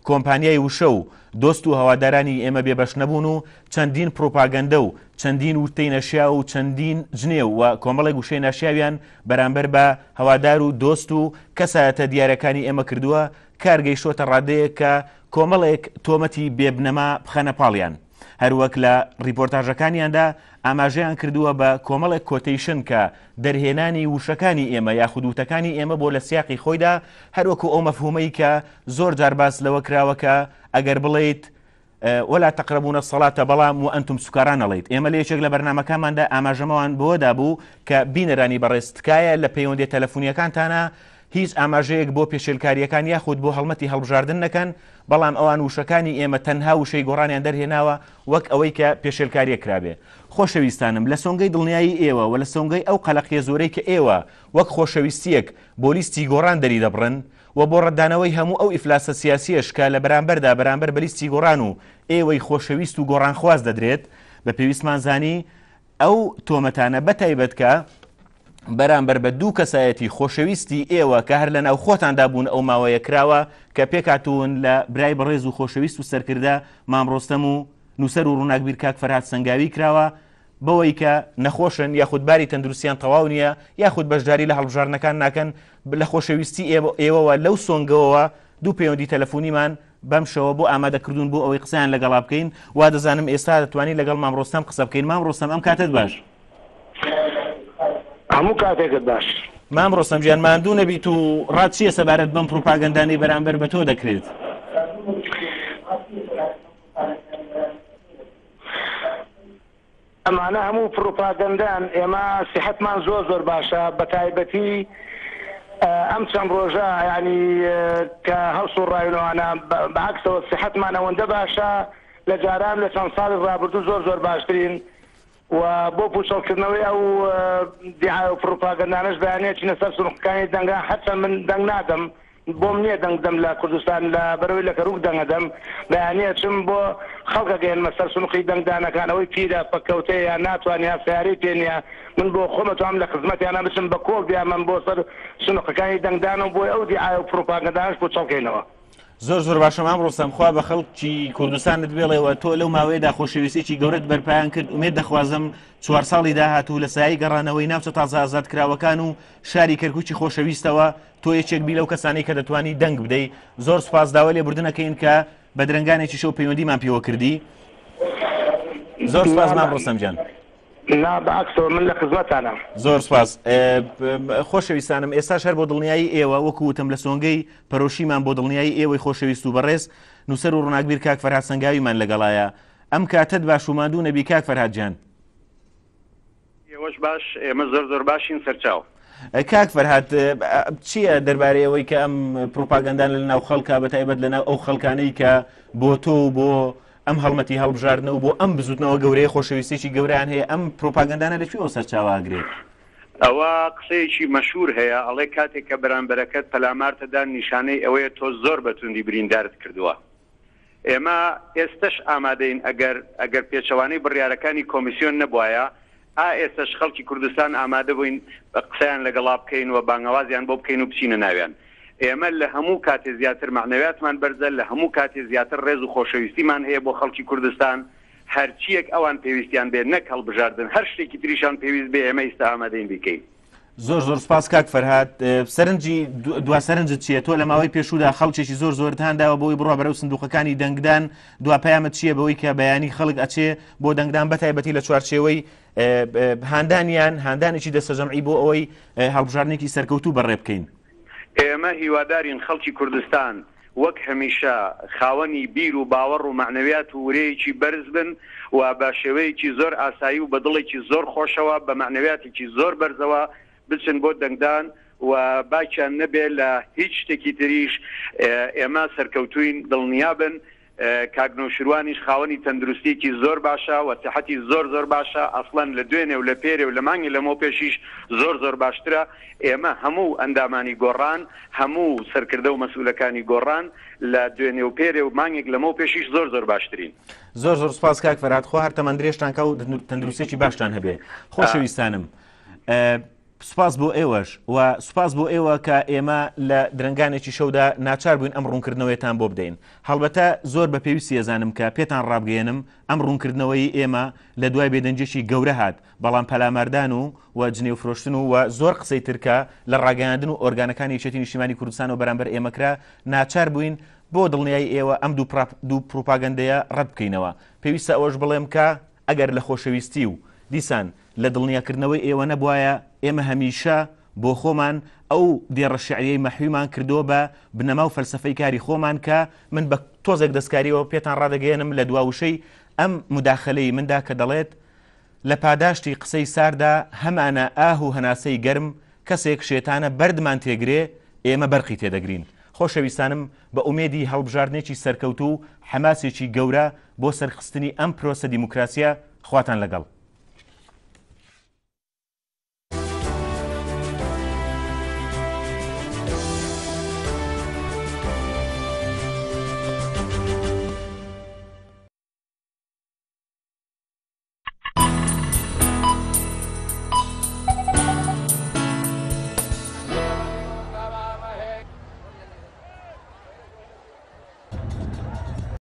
کۆمپانیای وشە و دۆست و هەوادارانی ئێمە بێبەش نەبوون و چەندین پرۆپاگەندە و چەندین وتەی نەشیا و چەندین جنێ و کۆمەڵێک وشەی ناشیاویان بەرامبەر بە هەوادار و دۆست و کەسایەتە دیارەکانی ئێمە کردووە کارگەیشتۆتە ڕادەیە کە کۆمەڵێک تۆمەتی بێبنەما بخەنە پاڵیان. هەروەک لە ریپۆرتاژەکانیاندا ئاماژەیان کردووە بە کۆمەڵێک کۆتیشن کە دەرهێنانی وشەکانی ئێمە یاخود وتەکانی ئێمە بۆ لە سیاقی خۆیدا هەروەکو ئەو مەفهومەی کە زۆر جار باس لەوە کراوەکە ئەگەر بڵێیت ولا تقربون الصلاة بەڵام و ئەنتم سوکاران ئەڵێیت. ئێمە لە یەکێک لە بەرنامەکانماندا ئاماژەمەوان بۆدا بوو کە بینەرانی بەڕێستکایە لە پەیوەندی تەلەفۆنیەکانتانە هیچ ئاماژەیەک بۆ پێشێلکاریەکان یاخود بۆ هەڵمەتی هەڵبژاردن نەکەن، بەڵام ئەوان وشەکانی ئێمە تەنها وشەی گۆڕانیان دەرهێناوە وەک ئەوەی کە پێشێلکاریە کرابێ. خۆشەویستانم، لە سۆنگەی دڵنیایی ئێوە و لە سۆنگەی ئەو قەلەقیە زۆرەی کە ئێوە وەک خۆشەویستیەک بۆ لیستی گۆڕان دەری دەبڕن و بۆ ڕەتدانەوەی هەموو ئەو ئیفلاسە سیاسیەش کە لە بەرامبەردا بەرامبەر بە لیستی گۆڕان و ئێوەی خۆشەویست و گۆڕانخواز دەدرێت، بە پێویستمان زانی ئەو تۆمەتانە بەتایبەت کە بەرامبەر بە دوو کەسایەتی خۆشەویستی ئێوە کە هەر لە ناو خۆتاندا بوون ئەو ماوەیە کراوە کە پێکاتون لە برای بەڕێز و خۆشەویست و سەرکردە مامڕۆستەم و نووسەر و ڕووناکبیر کاک فەرهاد سەنگاوی کراوە بەوەی کە نەخۆشن یاخود باری تەندروستیان تەواو نییە یاخود بەشداری لە هەڵبژارنەکان ناکەن لە خۆشەویستی ئێوەوە لەو سۆنگەوەوە دوو پەیوەندی تەلەفۆنیمان بەم شەوە بۆ ئامادەکردوون بۆ ئەوەی قسەیان لەگەڵا بکەین. وا دەزانم ئێستا دەتوانین لەگەڵ مامڕۆستەم قسە بکەین. مامڕۆستەم ئەم کاتت باش؟ هەموو کاتێکت باش. مامڕۆستەم گیان ماندوو نەبیت و ڕات چییە سەبارەت بەم پرۆپاگەندانەی بەرامبەر بە تۆ دەکرێت؟ ئەمانە هەموو پرۆپاگەندان ئێمە سیحەتمان زۆر باشە، بە تایبەتی ئەم چەند ڕۆژە ینی کە هەڵسوڕاوینەوەانە بەعکسەوە سیحەتمان ئەوەندە باشە لە جاران لە چەند ساڵی ڕابردوو زۆر باشترین و بۆ پوچەڵکردنەوەی ئەو دیعای و پرۆپاگەندانەش بەیانەیەکی لەسەر سنوورەکانی دەنگا حەچەند من دەنگ نادەم، بۆم نییە دەنگدەم لە کوردستان لە بەرەوەی لە کەروک دەنگەدەم، بەیانەیە چم بۆ خەڵکە گەێنمە سەر سنووری دەنگدانەکانەوەی پیرە پەکەوتەیە ناتوانیا سیارەی پێ نییە، من بۆ خۆمەتوانم لە خزمەتیانە بچم بە کۆڵ بیامەم بۆ سەر سنوورەکانی دەنگدانە بۆی ئەو دیعای و پرۆپاگەندانەش بۆ چەڵکەینەوە. زۆر باشە مامڕۆستەم، خوا بە خەڵکی کوردستانت بێڵێەوە تۆ لەو ماوەیەدا خۆشەویستێکی گەورەت بەرپایان کرد. ئومێد دەخوازم 4 ساڵی داهاتوو لە سایەی گەڕانەوەی ناوچە تازە ئازاد کراوەکان و شاری کەرکووکی خۆشەویستەوە تۆ یەکێک بی لەو کەسانەی کە دەتوانی دەنگ بدەیت. زۆر سوپاس داوا لێبوردنەکەین کە بە درنگانێکی شەو پەیوەندیمان پێوە کردی. زۆر سوپاس مامڕۆستەم گیان. نا بەعکسەوە من لە خزمەتانە. زۆر سوپاس. خۆشەویستانم، ئێستاش هەر بۆ دڵنیایی ئێوە وەکووتم لە سۆنگەی پەرۆشیمان بۆ دڵنیایی ئێوەی خۆشەویست و بەڕێز نووسەر و ڕووناکبیر کاک فەرهاد سەنگاویمان لەگەڵایە. ئەم کاتت باش و ماندوو نەبی کاک فەرهاد گیان. ئێوەش باش، ئێمە زۆر باشین سەرچاو. کاک فەرهاد چییە دەربارەی ئەوەی کە ئەم پرۆپاگەندان لە ناو خەڵکا بەتایبەت لە ناو ئەو خەڵکانەی کە بۆ تۆ و بۆ ئەم هەڵمەتی هەڵبژاردنەوە بۆ ئەم بزوتنەوە گەورەیە خۆشەویستێکی گەوریان هەیە، ئەم پرۆپاگەندانە لەکوێوە سەرچاواگرێت؟ ئەوە قسەیەکی مەشهور هەیە، ئەڵێ کاتێک کە بەرامبەرەکەت پەلامارتەدا نیشانەی ئەوەیە تۆ زۆر بەتوندی بریندارت کردووە. ئێمە ئێستش ئامادەین ئەگەر پێچەوانەی بڕیارەکانی کۆمیسیۆن نەبوایە ئێستش خەڵکی کوردستان ئامادە بووین قسەیان لەگەڵا بکەین و بانگەوازیان بۆ بکەین و بچینە ناویان. ئێمە لە هەموو کاتێ زیاتر معنەویاتمان بەرزە، لە هەموو کاتێ زیاتر ڕێز و خۆشەویستیمان هەیە بۆ خەڵکی کوردستان، هەرچیەک ئەوان پێویستیان بێ نەک هەڵبژاردن، هەر شتێکی تریشان پێویست بێ ئێمە ئێستا ئامادەین بیکەین. زۆر سپاس کاک فەرهاد. سەرنجی دوا سەرنجت چییە؟ تۆ لە ماوەی پێشودا خەڵکێکی زۆرت هانداوە بۆی بڕۆ بەرەو سندوقەکانی دەنگدان، دواپەیامەت چییە بەوەی کە بەیانی خەڵک ئەچێ بۆ دەنگدان بەتایبەتی لە چوارچێوەی هاندانێکی دەستەجەمعی بۆ ئەوەی هەڵبژاردنێکی سەرکەوتوو بەڕێ بکەین؟ ئێمە هیوادارین خەڵکی کوردستان وەک هەمیشە خاوەنی بیر و باوەڕ و معنەویات و ورەیەکی بەرز بن و بە شێوەیەکی زۆر ئاسایی و بە دڵێکی زۆر خۆشەوە بە معنەویاتێکی زۆر بەرزەوە بچن بۆ دەنگدان و باکیان نەبێ لە هیچ شتێکی تریش. ئێمە سەرکەوتوین دڵنیابن کاگنۆشروانیش خاوەنی تەندروستیەکی زۆر باشە و سیحەتی زۆر باشە، ئەسڵەن لە دوێنێ و لە پێرێ و لە مانگی لەمەوە پێشیش زۆر باشترە. ئێمە هەموو ئەندامانی گۆڕان، هەموو سەرکردە و مەسئولەکانی گۆڕان لە دوێنێ و پێرێ و مانگێک لەمەوە پێشیش زۆر باشترین. زۆر سپاس کاک فەرهاد، خۆ هەر تەمەندرێشتان کە و تەندروستێکی باشتان هەبێ. خۆشەویستانم، سوپاس بۆ ئێوەش و سوپاس بۆ ئێوە کە ئێمە لە درنگانێکی شەودا ناچار بووین ئەم ڕوونکردنەوەیتان بۆ بدەین. هەڵبەتە زۆر بە پێویستی ئەزانم کە پێتان ڕابگەێنم ئەم ڕوونکردنەوەی ئێمە لە دوای بێدەنجێکی گەورە هات، بەڵام پەلاماردان و جنێو فرۆشتن و زۆر قسەی ترکە لە ڕاگەیاندن و ئۆرگانەکانی یەکێتی نیشتیمانی کوردستان و بەرامبەر ئێمەکرا، ناچار بووین بۆ دڵنیایی ئێوە ئەم دوو پروپاگەندەیە ڕەت بکەینەوە. پێویستە ئەوەش بڵێم کە ئەگەر لە خۆشەویستی و دیسان لە دڵنیاکردنەوەی ئێوە نەبوایە، ئێمە هەمیشە بۆ خۆمان ئەو دێڕە شیعریەی مەحویمان کردووە بە بنەما و فەلسەفەی کاری خۆمان کە من بە تۆزێک دەستکاریەوە پێتان ڕادەگەێنم لە دواوشەی ئەم مداخلەی مندا کە دەڵێت لە پاداشتی قسەی ساردا هەمانە ئاه و هەناسەی گەرم کەسێک شێتانە بەردمان تێگرێ ئێمە بەرقی تێدەگرین. خۆشەویستانم بە ئومێدی هەڵبژاردنێکی سەرکەوتو و حەماسێکی گەورە بۆ سەرخستنی ئەم پرۆسە دیموکراسیە خواتان لەگەڵ.